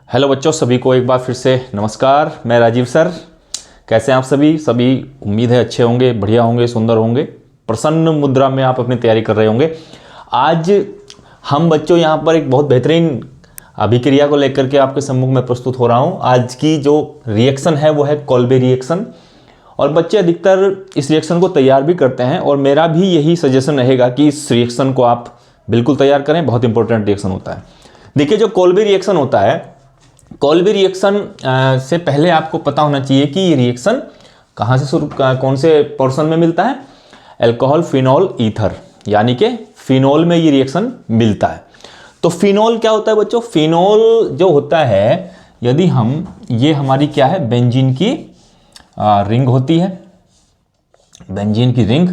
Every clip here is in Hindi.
हेलो बच्चों, सभी को एक बार फिर से नमस्कार। मैं राजीव सर। कैसे हैं आप सभी उम्मीद है अच्छे होंगे, बढ़िया होंगे, सुंदर होंगे, प्रसन्न मुद्रा में आप अपनी तैयारी कर रहे होंगे। आज हम बच्चों यहाँ पर एक बहुत बेहतरीन अभिक्रिया को लेकर के आपके सम्मुख में प्रस्तुत हो रहा हूँ। आज की जो रिएक्शन है वो है कोल्बे रिएक्शन, और बच्चे अधिकतर इस रिएक्शन को तैयार भी करते हैं, और मेरा भी यही सजेशन रहेगा कि इस रिएक्शन को आप बिल्कुल तैयार करें। बहुत इंपॉर्टेंट रिएक्शन होता है। देखिए, जो कोल्बे रिएक्शन होता है, कोल्बे रिएक्शन से पहले आपको पता होना चाहिए कि ये रिएक्शन कहाँ से कौन से पोर्शन में मिलता है। अल्कोहल फिनॉल ईथर, यानी कि फिनॉल में ये रिएक्शन मिलता है। तो फिनॉल क्या होता है बच्चों? फिनॉल जो होता है, यदि हम ये हमारी क्या है, बेंजीन की रिंग होती है, बेंजीन की रिंग।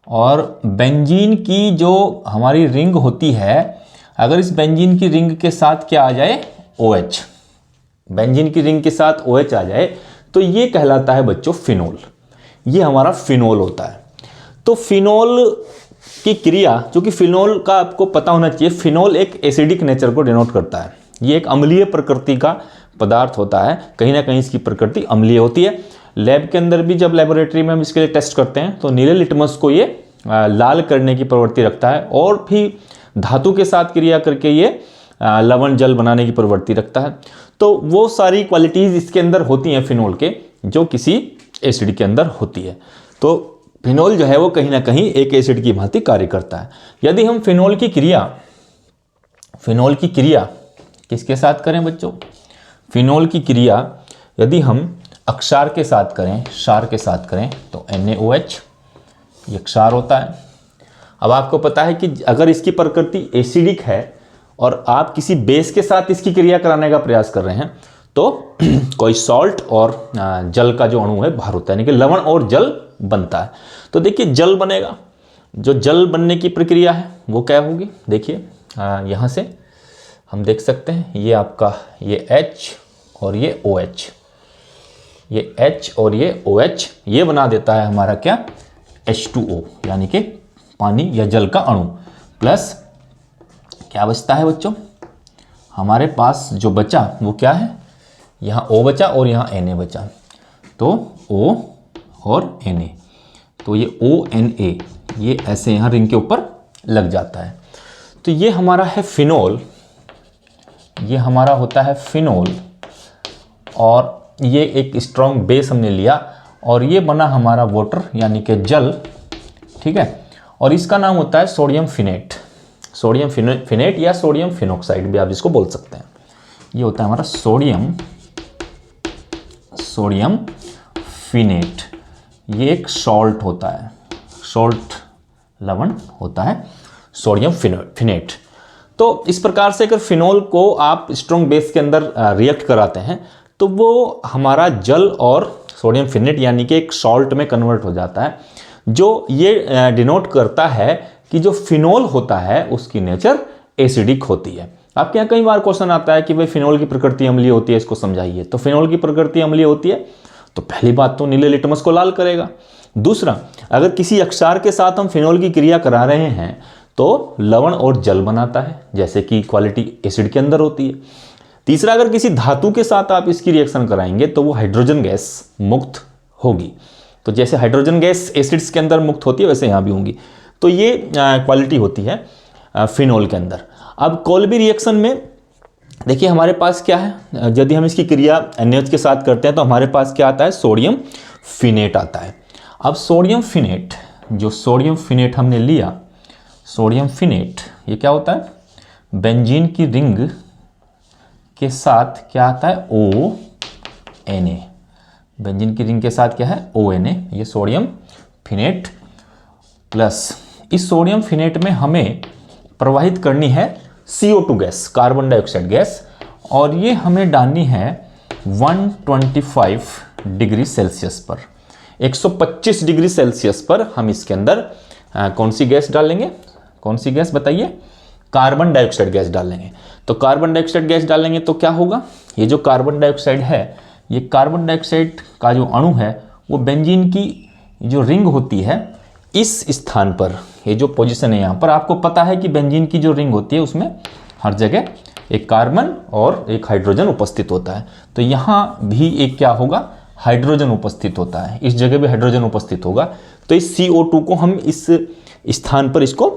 और बेंजीन की जो हमारी रिंग होती है, अगर इस बेंजीन की रिंग के साथ क्या आ जाए, OH, बेंजीन की रिंग के साथ OH आ जाए, तो ये कहलाता है बच्चों फिनोल। ये हमारा फिनोल होता है। तो फिनोल की क्रिया, जो कि फिनोल का आपको पता होना चाहिए, फिनोल एक एसिडिक नेचर को डिनोट करता है। ये एक अम्लीय प्रकृति का पदार्थ होता है। कहीं ना कहीं इसकी प्रकृति अम्लीय होती है। लैब के अंदर भी जब लेबोरेटरी में हम इसके लिए टेस्ट करते हैं तो नीले लिटमस को ये लाल करने की प्रवृत्ति रखता है, और भी धातु के साथ क्रिया करके ये लवण जल बनाने की प्रवृत्ति रखता है। तो वो सारी क्वालिटीज़ इसके अंदर होती हैं फिनोल के, जो किसी एसिड के अंदर होती है। तो फिनोल जो है वो कहीं ना कहीं एक एसिड की भांति कार्य करता है। यदि हम फिनोल की क्रिया किसके साथ करें बच्चों? फिनोल की क्रिया यदि हम अक्षार के साथ करें, क्षार के साथ करें, तो NaOH, ये क्षार होता है। अब आपको पता है कि अगर इसकी प्रकृति एसिडिक है और आप किसी बेस के साथ इसकी क्रिया कराने का प्रयास कर रहे हैं, तो कोई सॉल्ट और जल का जो अणु है बाहर होता है, यानी कि लवण और जल बनता है। तो देखिए, जल बनेगा। जो जल बनने की प्रक्रिया है वो क्या होगी? देखिए, यहाँ से हम देख सकते हैं, ये आपका ये H और ये OH, ये H और ये OH, ये बना देता है हमारा क्या, H2O, यानी कि पानी या जल का अणु। प्लस क्या बचता है बच्चों? हमारे पास जो बचा वो क्या है, यहाँ O बचा और यहाँ Na बचा, तो O और Na, तो ये ONA, ये ऐसे यहाँ रिंग के ऊपर लग जाता है। तो ये हमारा है फिनोल, ये हमारा होता है फिनोल, और ये एक स्ट्रॉन्ग बेस हमने लिया, और ये बना हमारा वाटर, यानी कि जल, ठीक है। और इसका नाम होता है सोडियम फिनेट, सोडियम फिनेट या सोडियम फिनॉक्साइड भी आप इसको बोल सकते हैं। ये होता है हमारा सोडियम फिनेट। ये एक सॉल्ट होता है, सॉल्ट लवण होता है, सोडियम फिनेट। तो इस प्रकार से अगर फिनोल को आप स्ट्रॉन्ग बेस के अंदर रिएक्ट कराते हैं, तो वो हमारा जल और सोडियम फिनेट यानी कि एक सॉल्ट में कन्वर्ट हो जाता है, जो ये डिनोट करता है कि जो फिनोल होता है उसकी नेचर एसिडिक होती है। आपके यहाँ कई बार क्वेश्चन आता है कि भाई फिनोल की प्रकृति अम्लीय होती है, इसको समझाइए। तो फिनोल की प्रकृति अम्लीय होती है, तो पहली बात तो नीले लिटमस को लाल करेगा। दूसरा, अगर किसी अक्षार के साथ हम फिनोल की क्रिया करा रहे हैं तो लवण और जल बनाता है, जैसे कि क्वालिटी एसिड के अंदर होती है। तीसरा, अगर किसी धातु के साथ आप इसकी रिएक्शन कराएंगे तो वो हाइड्रोजन गैस मुक्त होगी। तो जैसे हाइड्रोजन गैस एसिड्स के अंदर मुक्त होती है, वैसे यहाँ भी होंगी। तो ये क्वालिटी होती है फिनोल के अंदर। अब कोल्बे रिएक्शन में देखिए हमारे पास क्या है, यदि हम इसकी क्रिया NaOH के साथ करते हैं तो हमारे पास क्या आता है, सोडियम फिनेट आता है। अब सोडियम फिनेट, जो सोडियम फिनेट हमने लिया, सोडियम फिनेट ये क्या होता है, बेंजीन की रिंग के साथ क्या आता है, ONA, बेंजीन की रिंग के साथ क्या है, ONA, ये सोडियम फिनेट। प्लस इस सोडियम फिनेट में हमें प्रवाहित करनी है CO2 gas, carbon dioxide gas, और ये हमें डालनी है 125 डिग्री सेल्सियस पर, 125 डिग्री सेल्सियस पर हम इसके अंदर कौन सी गैस डालेंगे? कौन सी गैस बताइए? कार्बन डाइऑक्साइड गैस डालेंगे। तो कार्बन डाइऑक्साइड गैस डालेंगे तो क्या होगा, ये जो कार्बन डाइऑक्साइड है, ये कार्बन डाइऑक्साइड का जो अणु है वो बेंजीन की जो रिंग होती है इस स्थान पर, ये जो पोजीशन है यहाँ पर, आपको पता है कि बेंजीन की जो रिंग होती है उसमें हर जगह एक कार्बन और एक हाइड्रोजन उपस्थित होता है। तो यहाँ भी एक क्या होगा, हाइड्रोजन उपस्थित होता है, इस जगह भी हाइड्रोजन उपस्थित होगा। तो इस CO2 को हम इस स्थान पर इसको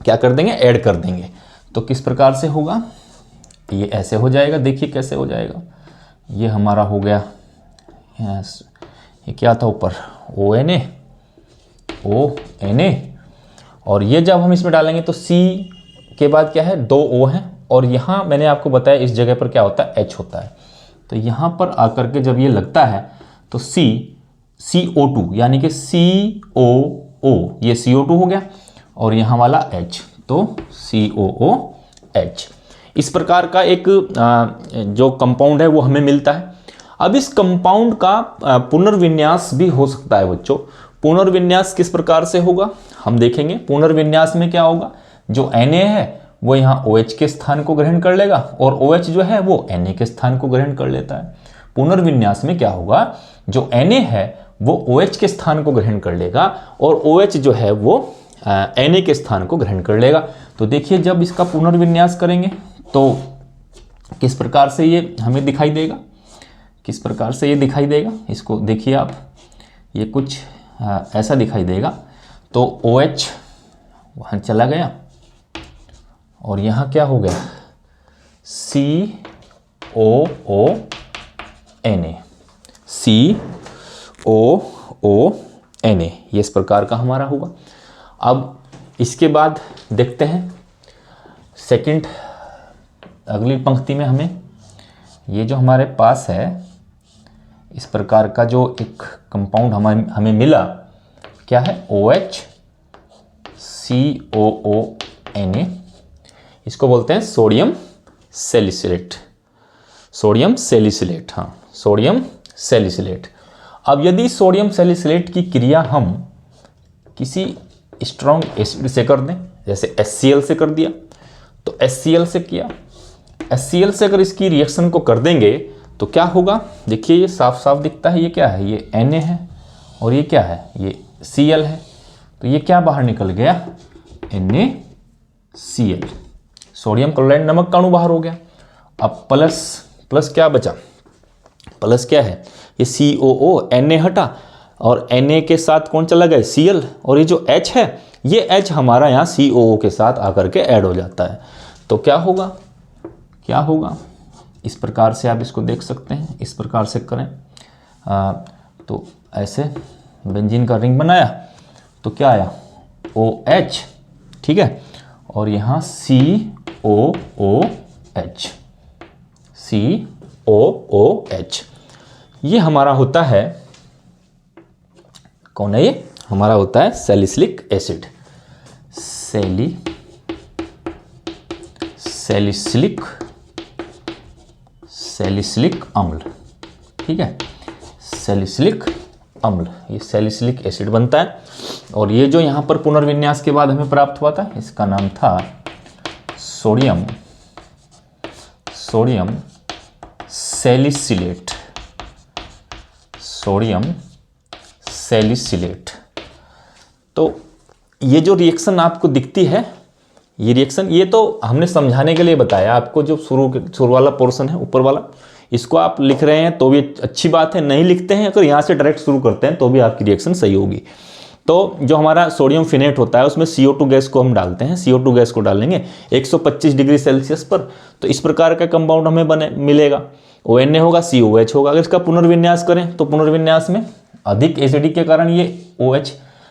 क्या कर देंगे, ऐड कर देंगे। तो किस प्रकार से होगा, ये ऐसे हो जाएगा, देखिए कैसे हो जाएगा। ये हमारा हो गया, ये क्या था ऊपर, ONA, और ये जब हम इसमें डालेंगे तो C के बाद क्या है, 2 O हैं, और यहाँ मैंने आपको बताया इस जगह पर क्या होता है, H होता है। तो यहाँ पर आकर के जब ये लगता है तो CO2 यानी कि COO, ये CO2 हो गया, और यहाँ वाला H, तो COOH। इस प्रकार का एक जो कंपाउंड है वो हमें मिलता है। अब इस कंपाउंड का पुनर्विन्यास भी हो सकता है बच्चों। पुनर्विन्यास किस प्रकार से होगा हम देखेंगे। पुनर्विन्यास में क्या होगा, जो Na है वो यहाँ OH के स्थान को ग्रहण कर लेगा, और OH जो है वो Na के स्थान को ग्रहण कर लेता है। पुनर्विन्यास में क्या होगा, जो Na है वो OH के स्थान को ग्रहण कर लेगा, और OH जो है वो Na के स्थान को ग्रहण कर लेगा। तो देखिए जब इसका पुनर्विन्यास करेंगे तो किस प्रकार से ये हमें दिखाई देगा, किस प्रकार से ये दिखाई देगा, इसको देखिए आप, ये कुछ ऐसा दिखाई देगा। तो OH वहाँ चला गया, और यहाँ क्या हो गया, COONA, ये इस प्रकार का हमारा हुआ। अब इसके बाद देखते हैं सेकंड, अगली पंक्ति में हमें ये जो हमारे पास है इस प्रकार का जो एक कंपाउंड हमें मिला, क्या है, OH COONA, इसको बोलते हैं सोडियम सैलिसिलेट, सोडियम सैलिसिलेट, हाँ सोडियम सैलिसिलेट। अब यदि सोडियम सैलिसिलेट की क्रिया हम किसी स्ट्रॉन्ग एसिड से कर दें, जैसे HCl से कर दिया, तो HCl से किया, HCl से अगर इसकी रिएक्शन को कर देंगे तो क्या होगा, देखिए ये साफ साफ दिखता है, ये क्या है, ये Na है, और ये क्या है, ये Cl है। तो ये क्या बाहर निकल गया, NaCl, सोडियम क्लोराइड नमक का अणु बाहर हो गया। अब प्लस क्या बचा, प्लस क्या है, ये COO, Na हटा, और Na के साथ कौन चला गया, Cl, और ये जो H है, ये H हमारा यहाँ COO के साथ आकर के ऐड हो जाता है। तो क्या होगा, क्या होगा, इस प्रकार से आप इसको देख सकते हैं, इस प्रकार से करें तो ऐसे बेंजीन का रिंग बनाया तो क्या आया, OH, ठीक है, और यहाँ COOH, ये हमारा होता है, कौन है ये, हमारा होता है सैलिसिलिक एसिड, सैलिसिलिक अम्ल, ठीक है, सैलिसिलिक अम्ल, ये सैलिसिलिक एसिड बनता है। और ये जो यहाँ पर पुनर्विन्यास के बाद हमें प्राप्त हुआ था, इसका नाम था सोडियम सैलिसिलेट, सोडियम सैलिसिलेट। तो ये जो रिएक्शन आपको दिखती है, ये रिएक्शन, ये तो हमने समझाने के लिए बताया आपको, जो शुरू वाला पोर्शन है ऊपर वाला, इसको आप लिख रहे हैं तो भी अच्छी बात है, नहीं लिखते हैं अगर यहाँ से डायरेक्ट शुरू करते हैं तो भी आपकी रिएक्शन सही होगी। तो जो हमारा सोडियम फिनेट होता है उसमें CO2 गैस को हम डालते हैं, CO2 गैस को डालेंगे 125 डिग्री सेल्सियस पर, तो इस प्रकार का कंपाउंड हमें मिलेगा, ONA होगा, COH होगा। अगर इसका पुनर्विन्यास करें तो पुनर्विन्यास में अधिक एसिडिक के कारण ये OH,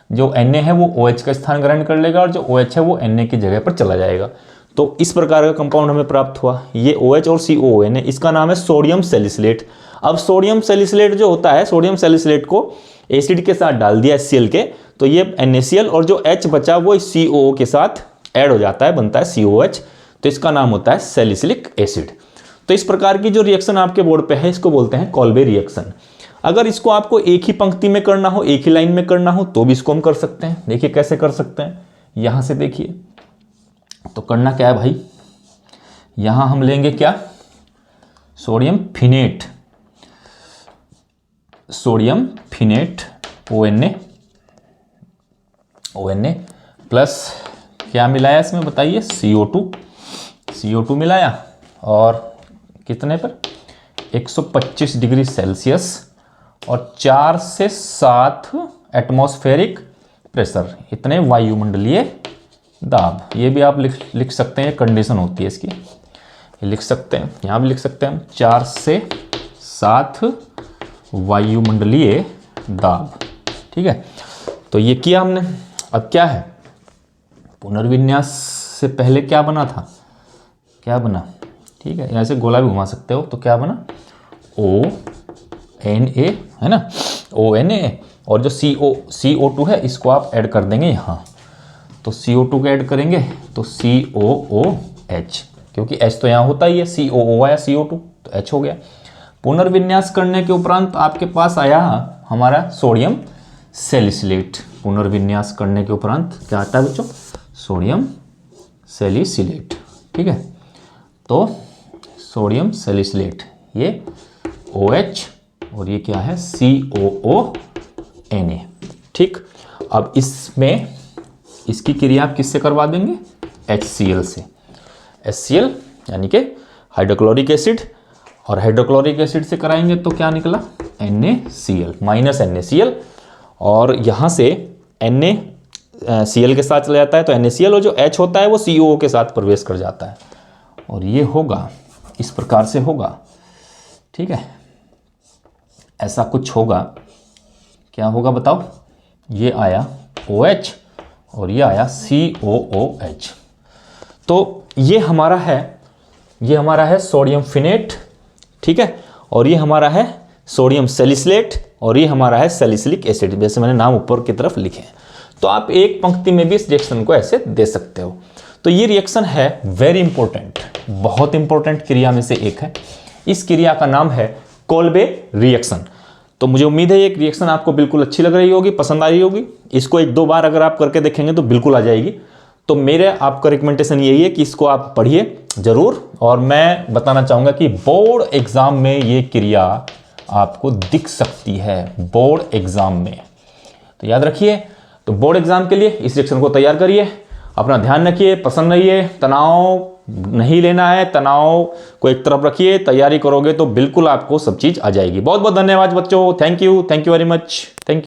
जो Na है वो OH का स्थान ग्रहण कर लेगा, और जो OH है वो Na की जगह पर चला जाएगा। तो इस प्रकार का कंपाउंड हमें प्राप्त हुआ, ये OH और COONA, इसका नाम है सोडियम सैलिसिलेट। अब सोडियम सैलिसिलेट जो होता है, सोडियम सैलिसिलेट को एसिड के साथ डाल दिया HCl के, तो ये NaCl, और जो H बचा वो COO के साथ ऐड हो जाता है, बनता है COH, तो इसका नाम होता है सैलिसिलिक एसिड। तो इस प्रकार की जो रिएक्शन आपके बोर्ड पे है इसको बोलते हैं कॉल्बे रिएक्शन। अगर इसको आपको एक ही पंक्ति में करना हो, एक ही लाइन में करना हो, तो भी इसको हम कर सकते हैं। देखिए कैसे कर सकते हैं, यहां से देखिए, तो करना क्या है भाई, यहां हम लेंगे क्या, सोडियम फिनेट, सोडियम फिनेट ONA प्लस क्या मिलाया इसमें बताइए, CO2 CO2 मिलाया और कितने पर 125 डिग्री सेल्सियस और 4 से 7 एटमॉस्फेरिक प्रेशर, इतने वायुमंडलीय दाब। ये भी आप लिख सकते हैं, कंडीशन होती है इसकी, ये लिख सकते हैं, यहाँ भी लिख सकते हैं हम, 4 से 7 वायुमंडलीय दाब। ठीक है, तो ये किया हमने। अब क्या है, पुनर्विन्यास से पहले क्या बना था, क्या बना, ठीक है, ऐसे गोला भी घुमा सकते हो, तो क्या बना ONA, है ना, ONA, और जो CO2 है इसको आप ऐड कर देंगे यहाँ, तो CO2 को ऐड करेंगे तो COOH, क्योंकि H तो यहाँ होता ही है, COO आया, CO2 तो H हो गया। पुनर्विन्यास करने के उपरांत आपके पास आया हमारा सोडियम सैलिसिलेट। पुनर्विन्यास करने के उपरांत क्या आता है बच्चों, सोडियम सैलिसिलेट। ठीक है, तो सोडियम सैलिसिलेट, ये OH और ये क्या है COONA। ठीक, अब इसमें इसकी क्रिया आप किससे करवा देंगे, HCl से। HCl यानी कि हाइड्रोक्लोरिक एसिड, और हाइड्रोक्लोरिक एसिड से कराएंगे तो क्या निकला NaCl, -NaCl, और यहाँ से NaCl के साथ चला जाता है तो NaCl, और जो H होता है वो COO के साथ प्रवेश कर जाता है, और ये होगा इस प्रकार से होगा। ठीक है, ऐसा कुछ होगा, क्या होगा बताओ, ये आया OH और ये आया COOH। तो ये हमारा है सोडियम फिनेट। ठीक है, और ये हमारा है सोडियम सैलिसिलेट, और ये हमारा है सैलिसिलिक एसिड, जैसे मैंने नाम ऊपर की तरफ लिखे हैं। तो आप एक पंक्ति में भी इस रिएक्शन को ऐसे दे सकते हो। तो ये रिएक्शन है वेरी इंपॉर्टेंट, बहुत इंपॉर्टेंट क्रिया में से एक है। इस क्रिया का नाम है कोल्बे रिएक्शन। तो मुझे उम्मीद है ये रिएक्शन आपको बिल्कुल अच्छी लग रही होगी, पसंद आ रही होगी। इसको 1-2 बार अगर आप करके देखेंगे तो बिल्कुल आ जाएगी। तो मेरे आपका रिकमेंडेशन यही है कि इसको आप पढ़िए ज़रूर, और मैं बताना चाहूँगा कि बोर्ड एग्ज़ाम में ये क्रिया आपको दिख सकती है, बोर्ड एग्ज़ाम में। तो याद रखिए, तो बोर्ड एग्ज़ाम के लिए इस रिएक्शन को तैयार करिए, अपना ध्यान रखिए, पसंद रहिए, तनाव नहीं लेना है, तनाव को एक तरफ रखिए, तैयारी करोगे तो बिल्कुल आपको सब चीज़ आ जाएगी। बहुत बहुत धन्यवाद बच्चों, thank you very much, thank you.